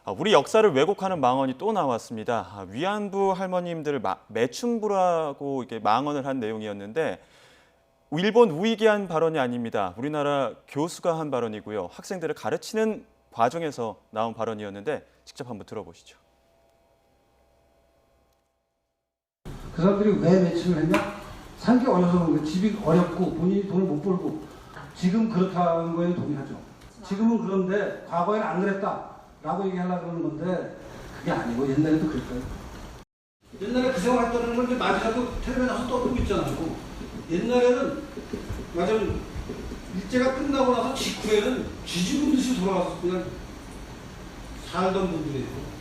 우리 역사를 왜곡하는 망언이 또 나왔습니다. 위안부 할머님들을 매춘부라고 이렇게 망언을 한 내용이었는데 일본 우익이 한 발언이 아닙니다. 우리나라 교수가 한 발언이고요. 학생들을 가르치는 과정에서 나온 발언이었는데 직접 한번 들어보시죠. 그 사람들이 왜 매춘을 했냐? 살기 어려서 그런 거예요. 집이 어렵고 본인이 돈을 못 벌고 지금 그렇다는 거에 동의하죠. 지금은 그런데 과거에는 안 그랬다라고 얘기하려고 그러는 건데 그게 아니고 옛날에도 그랬어요. 옛날에 그 생활 했다는 건 이제 마지막으로 텔레비에 나와서 떠들고 있잖아요. 옛날에는 맞아요. 일제가 끝나고 나서 직후에는 쥐죽은 듯이 돌아와서 그냥 살던 분들이에요.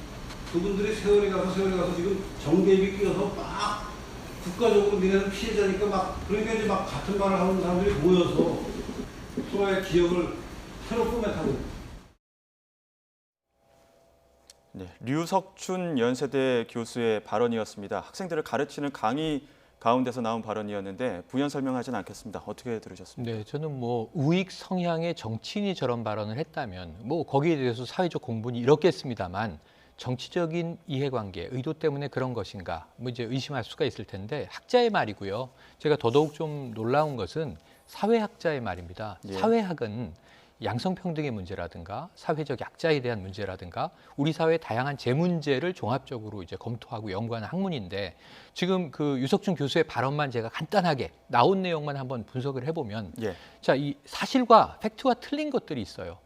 그분들이 세월에 가서 지금 정계입이 끼어서 막 국가적으로 니네는 피해자니까 막 그러니까 이제 막 같은 말을 하는 사람들이 모여서 서로의 기억을 새로 꾸며타고. 네, 류석춘 연세대 교수의 발언이었습니다. 학생들을 가르치는 강의 가운데서 나온 발언이었는데 부연 설명하지는 않겠습니다. 어떻게 들으셨습니까? 네, 저는 뭐 우익 성향의 정치인이 저런 발언을 했다면 뭐 거기에 대해서 사회적 공분이 이렇겠습니다만 정치적인 이해관계, 의도 때문에 그런 것인가 뭐 이제 의심할 수가 있을 텐데 학자의 말이고요. 제가 더더욱 좀 놀라운 것은 사회학자의 말입니다. 예. 사회학은 양성평등의 문제라든가 사회적 약자에 대한 문제라든가 우리 사회의 다양한 재문제를 종합적으로 이제 검토하고 연구하는 학문인데 지금 그 유석춘 교수의 발언만 제가 간단하게 나온 내용만 한번 분석을 해보면 예. 자, 이 사실과 팩트와 틀린 것들이 있어요.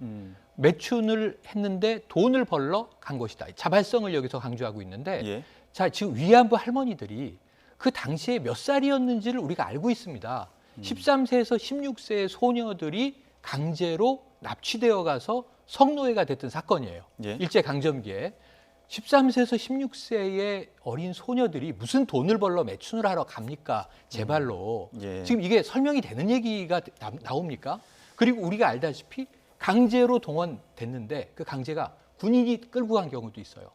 매춘을 했는데 돈을 벌러 간 것이다. 자발성을 여기서 강조하고 있는데 예. 자, 지금 위안부 할머니들이 그 당시에 몇 살이었는지를 우리가 알고 있습니다. 13세에서 16세의 소녀들이 강제로 납치되어 가서 성노예가 됐던 사건이에요. 예. 일제강점기에 13세에서 16세의 어린 소녀들이 무슨 돈을 벌러 매춘을 하러 갑니까? 제발로. 예. 지금 이게 설명이 되는 얘기가 나옵니까? 그리고 우리가 알다시피 강제로 동원됐는데 그 강제가 군인이 끌고 간 경우도 있어요.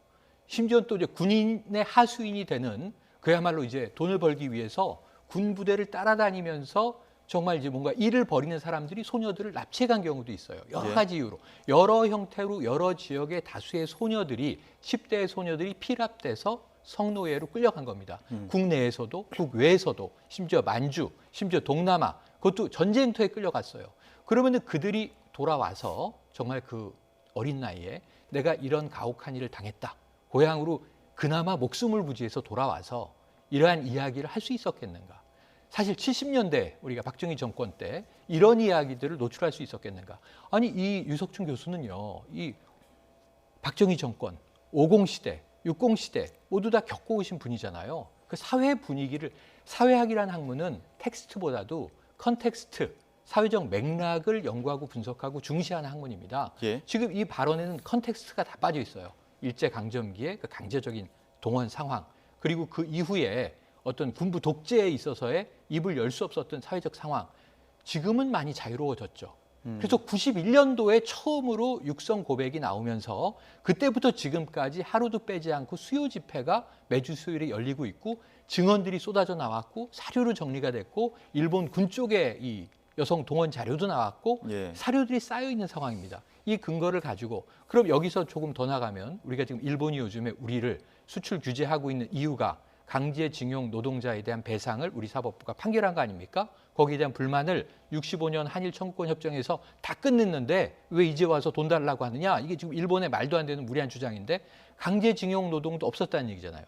심지어 또 이제 군인의 하수인이 되는 그야말로 이제 돈을 벌기 위해서 군 부대를 따라다니면서 정말 이제 뭔가 일을 벌이는 사람들이 소녀들을 납치해 간 경우도 있어요. 여러 가지 이유로. 여러 형태로 여러 지역의 다수의 소녀들이 10대의 소녀들이 피랍돼서 성노예로 끌려간 겁니다. 국내에서도 국외에서도 심지어 만주, 심지어 동남아 그것도 전쟁터에 끌려갔어요. 그러면은 그들이 돌아와서 정말 그 어린 나이에 내가 이런 가혹한 일을 당했다. 고향으로 그나마 목숨을 부지해서 돌아와서 이러한 이야기를 할 수 있었겠는가. 사실 70년대 우리가 박정희 정권 때 이런 이야기들을 노출할 수 있었겠는가. 아니 이 유석춘 교수는요. 이 박정희 정권, 50시대, 60시대 모두 다 겪어오신 분이잖아요. 그 사회 분위기를 사회학이라는 학문은 텍스트보다도 컨텍스트, 사회적 맥락을 연구하고 분석하고 중시하는 학문입니다. 예. 지금 이 발언에는 컨텍스트가 다 빠져 있어요. 일제강점기의 그 강제적인 동원 상황 그리고 그 이후에 어떤 군부 독재에 있어서의 입을 열 수 없었던 사회적 상황. 지금은 많이 자유로워졌죠. 그래서 91년도에 처음으로 육성 고백이 나오면서 그때부터 지금까지 하루도 빼지 않고 수요 집회가 매주 수요일에 열리고 있고 증언들이 쏟아져 나왔고 사료로 정리가 됐고 일본 군 쪽에 이 여성 동원 자료도 나왔고 예. 사료들이 쌓여 있는 상황입니다. 이 근거를 가지고 그럼 여기서 조금 더 나가면 우리가 지금 일본이 요즘에 우리를 수출 규제하고 있는 이유가 강제징용 노동자에 대한 배상을 우리 사법부가 판결한 거 아닙니까? 거기에 대한 불만을 65년 한일 청구권 협정에서 다 끝냈는데 왜 이제 와서 돈 달라고 하느냐? 이게 지금 일본의 말도 안 되는 무리한 주장인데 강제징용 노동도 없었다는 얘기잖아요.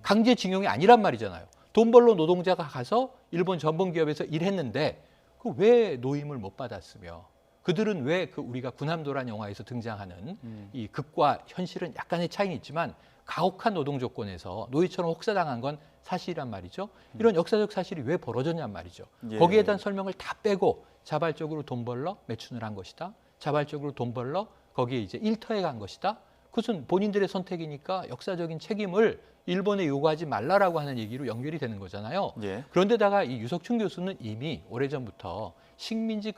강제징용이 아니란 말이잖아요. 돈 벌러 노동자가 가서 일본 전범기업에서 일했는데 그 왜 노임을 못 받았으며 그들은 왜 그 우리가 군함도란 영화에서 등장하는 이 극과 현실은 약간의 차이는 있지만 가혹한 노동 조건에서 노예처럼 혹사당한 건 사실이란 말이죠. 이런 역사적 사실이 왜 벌어졌냔 말이죠. 예. 거기에 대한 설명을 다 빼고 자발적으로 돈 벌러 매춘을 한 것이다. 자발적으로 돈 벌러 거기에 이제 일터에 간 것이다. 그것은 본인들의 선택이니까 역사적인 책임을 일본에 요구하지 말라라고 하는 얘기로 연결이 되는 거잖아요. 예. 그런데다가 이 유석춘 교수는 이미 오래전부터 식민지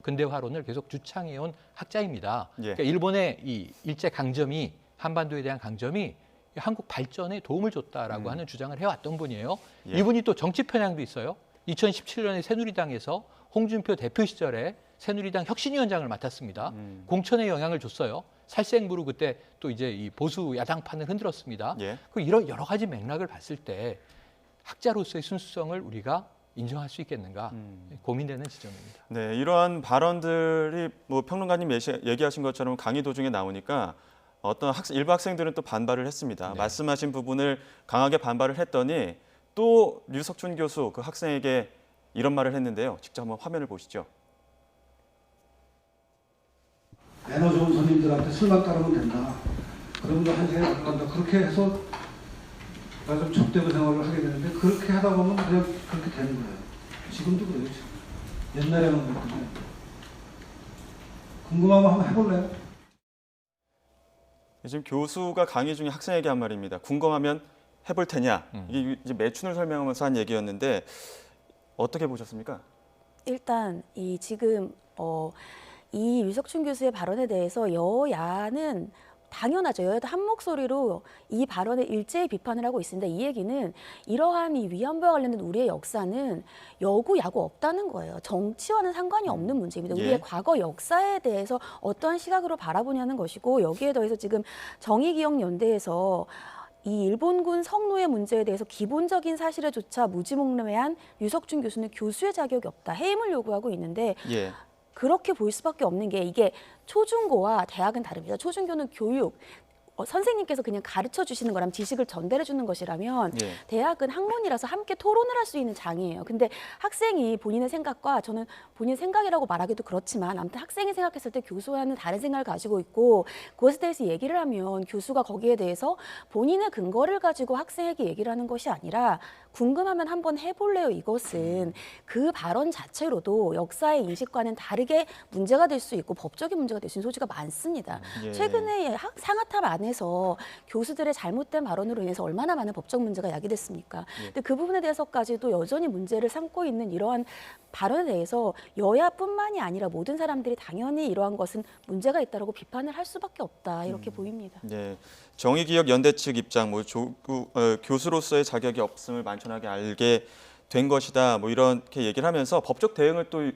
근대화론을 계속 주창해온 학자입니다. 예. 그러니까 일본의 이 일제 강점이 한반도에 대한 강점이 한국 발전에 도움을 줬다라고 하는 주장을 해왔던 분이에요. 예. 이분이 또 정치 편향도 있어요. 2017년에 새누리당에서 홍준표 대표 시절에 새누리당 혁신위원장을 맡았습니다. 공천에 영향을 줬어요. 살생부로 그때 또 이제 이 보수 야당판을 흔들었습니다. 예. 그 이런 여러 가지 맥락을 봤을 때 학자로서의 순수성을 우리가 인정할 수 있겠는가 고민되는 지점입니다. 네, 이러한 발언들이 뭐 평론가님 얘기하신 것처럼 강의 도중에 나오니까 어떤 일부 학생들은 또 반발을 했습니다. 네. 말씀하신 부분을 강하게 반발을 했더니 또 류석준 교수 그 학생에게 이런 말을 했는데요. 직접 한번 화면을 보시죠. 매너 좋은 손님들한테 술만 따르면 된다. 그러면 한 시간에 나간다. 그렇게 해서 나 좀 접대부 생활을 하게 되는데 그렇게 하다 보면 그냥 그렇게 되는 거예요. 지금도 그래요. 지금. 옛날에는 그랬거든요. 궁금하면 한번 해볼래요? 지금 교수가 강의 중에 학생에게 한 말입니다. 궁금하면 해볼 테냐. 이게 이제 매춘을 설명하면서 한 얘기였는데 어떻게 보셨습니까? 일단 이 지금 이 유석춘 교수의 발언에 대해서 여야는 당연하죠. 여야도 한 목소리로 이 발언을 일제히 비판을 하고 있습니다. 이 얘기는 이러한 이 위안부와 관련된 우리의 역사는 여구 야구 없다는 거예요. 정치와는 상관이 없는 문제입니다. 예. 우리의 과거 역사에 대해서 어떠한 시각으로 바라보냐는 것이고 여기에 더해서 지금 정의기억연대에서 이 일본군 성노예 문제에 대해서 기본적인 사실에조차 무지몽매한 유석준 교수는 교수의 자격이 없다. 해임을 요구하고 있는데 예. 그렇게 보일 수밖에 없는 게 이게 초중고와 대학은 다릅니다. 초중고는 교육, 선생님께서 그냥 가르쳐 주시는 거라면 지식을 전달해 주는 것이라면 예. 대학은 학문이라서 함께 토론을 할 수 있는 장이에요. 근데 학생이 본인의 생각과 저는 본인 생각이라고 말하기도 그렇지만 아무튼 학생이 생각했을 때 교수와는 다른 생각을 가지고 있고 그것에 대해서 얘기를 하면 교수가 거기에 대해서 본인의 근거를 가지고 학생에게 얘기를 하는 것이 아니라 궁금하면 한번 해볼래요. 이것은 그 발언 자체로도 역사의 인식과는 다르게 문제가 될 수 있고 법적인 문제가 될 수 있는 소지가 많습니다. 예. 최근에 상하탑 안에서 교수들의 잘못된 발언으로 인해서 얼마나 많은 법적 문제가 야기됐습니까? 근데 그 부분에 대해서까지도 여전히 문제를 삼고 있는 이러한 발언에 대해서 여야뿐만이 아니라 모든 사람들이 당연히 이러한 것은 문제가 있다라고 비판을 할 수밖에 없다 이렇게 보입니다. 네, 정의기억연대 측 입장, 뭐 교수로서의 자격이 없음을 만천하게 알게 된 것이다, 뭐 이렇게 얘기를 하면서 법적 대응을 또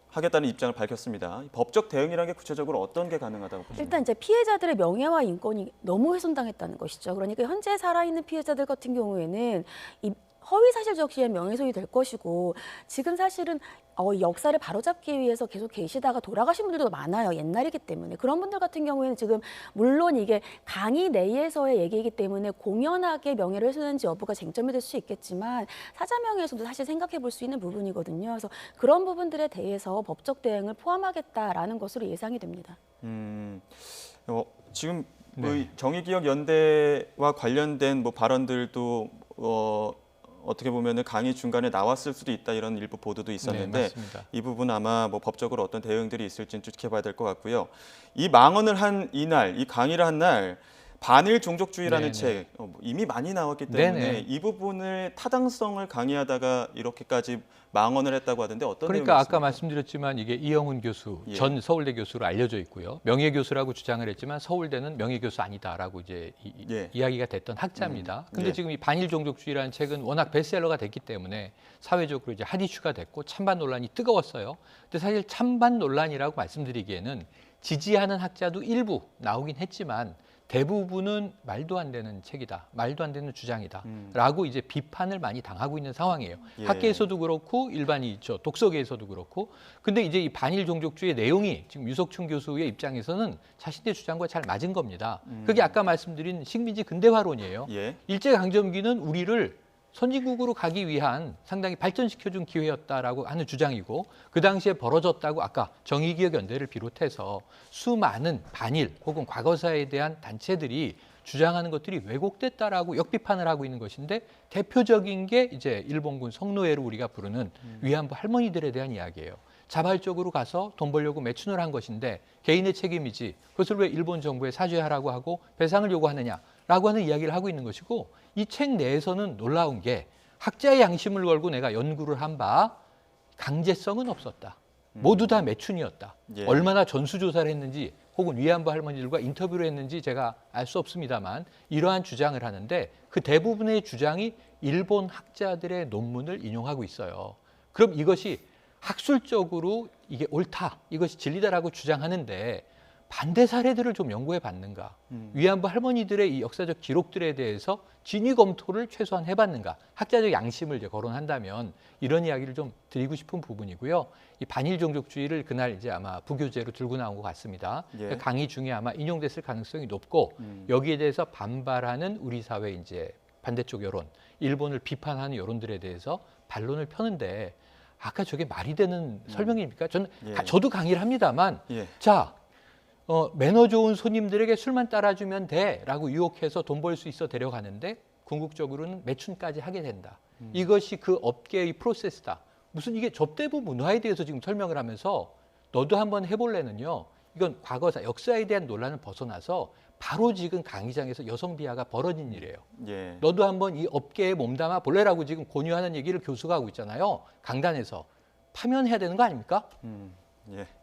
하겠다는 입장을 밝혔습니다. 법적 대응이라는 게 구체적으로 어떤 게 가능하다고 보십니까? 일단 이제 피해자들의 명예와 인권이 너무 훼손당했다는 것이죠. 그러니까 현재 살아있는 피해자들 같은 경우에는 이 허위 사실 적시의 명예훼손이 될 것이고 지금 사실은 역사를 바로잡기 위해서 계속 계시다가 돌아가신 분들도 많아요. 옛날이기 때문에. 그런 분들 같은 경우에는 지금 물론 이게 강의 내에서의 얘기이기 때문에 공연하게 명예를 훼손했는지 여부가 쟁점이 될 수 있겠지만 사자 명예훼손도 사실 생각해 볼 수 있는 부분이거든요. 그래서 그런 부분들에 대해서 법적 대응을 포함하겠다라는 것으로 예상이 됩니다. 지금 네. 정의기억연대와 관련된 뭐 발언들도 어떻게 보면은 강의 중간에 나왔을 수도 있다 이런 일부 보도도 있었는데 네, 맞습니다. 이 부분 아마 뭐 법적으로 어떤 대응들이 있을지는 지켜봐야 될 것 같고요. 이 망언을 한 이날, 이 강의를 한 날 반일 종족주의라는 네네. 책 이미 많이 나왔기 때문에 네네. 이 부분을 타당성을 강의하다가 이렇게까지 망언을 했다고 하던데 어떤 그러니까 아까 내용이었습니까? 말씀드렸지만 이게 이영훈 교수 예. 전 서울대 교수로 알려져 있고요. 명예교수라고 주장을 했지만 서울대는 명예교수 아니다라고 이제 예. 이야기가 됐던 학자입니다. 근데 예. 지금 이 반일 종족주의라는 책은 워낙 베스트셀러가 됐기 때문에 사회적으로 이제 핫 이슈가 됐고 찬반 논란이 뜨거웠어요. 근데 사실 찬반 논란이라고 말씀드리기에는 지지하는 학자도 일부 나오긴 했지만 대부분은 말도 안 되는 책이다, 말도 안 되는 주장이다라고 이제 비판을 많이 당하고 있는 상황이에요. 예. 학계에서도 그렇고 일반이 독서계에서도 그렇고. 근데 이제 이 반일 종족주의 내용이 지금 유석춘 교수의 입장에서는 자신의 주장과 잘 맞은 겁니다. 그게 아까 말씀드린 식민지 근대화론이에요. 예. 일제강점기는 우리를 선진국으로 가기 위한 상당히 발전시켜준 기회였다라고 하는 주장이고 그 당시에 벌어졌다고 아까 정의기억연대를 비롯해서 수많은 반일 혹은 과거사에 대한 단체들이 주장하는 것들이 왜곡됐다라고 역비판을 하고 있는 것인데 대표적인 게 이제 일본군 성노예로 우리가 부르는 위안부 할머니들에 대한 이야기예요. 자발적으로 가서 돈 벌려고 매춘을 한 것인데 개인의 책임이지 그것을 왜 일본 정부에 사죄하라고 하고 배상을 요구하느냐라고 하는 이야기를 하고 있는 것이고 이 책 내에서는 놀라운 게 학자의 양심을 걸고 내가 연구를 한 바 강제성은 없었다. 모두 다 매춘이었다. 예. 얼마나 전수조사를 했는지 혹은 위안부 할머니들과 인터뷰를 했는지 제가 알 수 없습니다만 이러한 주장을 하는데 그 대부분의 주장이 일본 학자들의 논문을 인용하고 있어요. 그럼 이것이 학술적으로 이게 옳다, 이것이 진리다라고 주장하는데 반대 사례들을 좀 연구해 봤는가? 위안부 할머니들의 이 역사적 기록들에 대해서 진위 검토를 최소한 해봤는가? 학자적 양심을 이제 거론한다면 이런 이야기를 좀 드리고 싶은 부분이고요. 이 반일 종족주의를 그날 이제 아마 부교재로 들고 나온 것 같습니다. 예. 강의 중에 아마 인용됐을 가능성이 높고 여기에 대해서 반발하는 우리 사회 이제 반대쪽 여론, 일본을 비판하는 여론들에 대해서 반론을 펴는데 아까 저게 말이 되는 설명입니까? 예. 저도 강의를 합니다만 예. 자. 매너 좋은 손님들에게 술만 따라주면 돼라고 유혹해서 돈 벌 수 있어 데려가는데 궁극적으로는 매춘까지 하게 된다. 이것이 그 업계의 프로세스다. 무슨 이게 접대부 문화에 대해서 지금 설명을 하면서 너도 한번 해볼래는요. 이건 과거사, 역사에 대한 논란을 벗어나서 바로 지금 강의장에서 여성 비하가 벌어진 일이에요. 예. 너도 한번 이 업계에 몸담아 볼래라고 지금 권유하는 얘기를 교수가 하고 있잖아요. 강단에서 파면해야 되는 거 아닙니까? 예.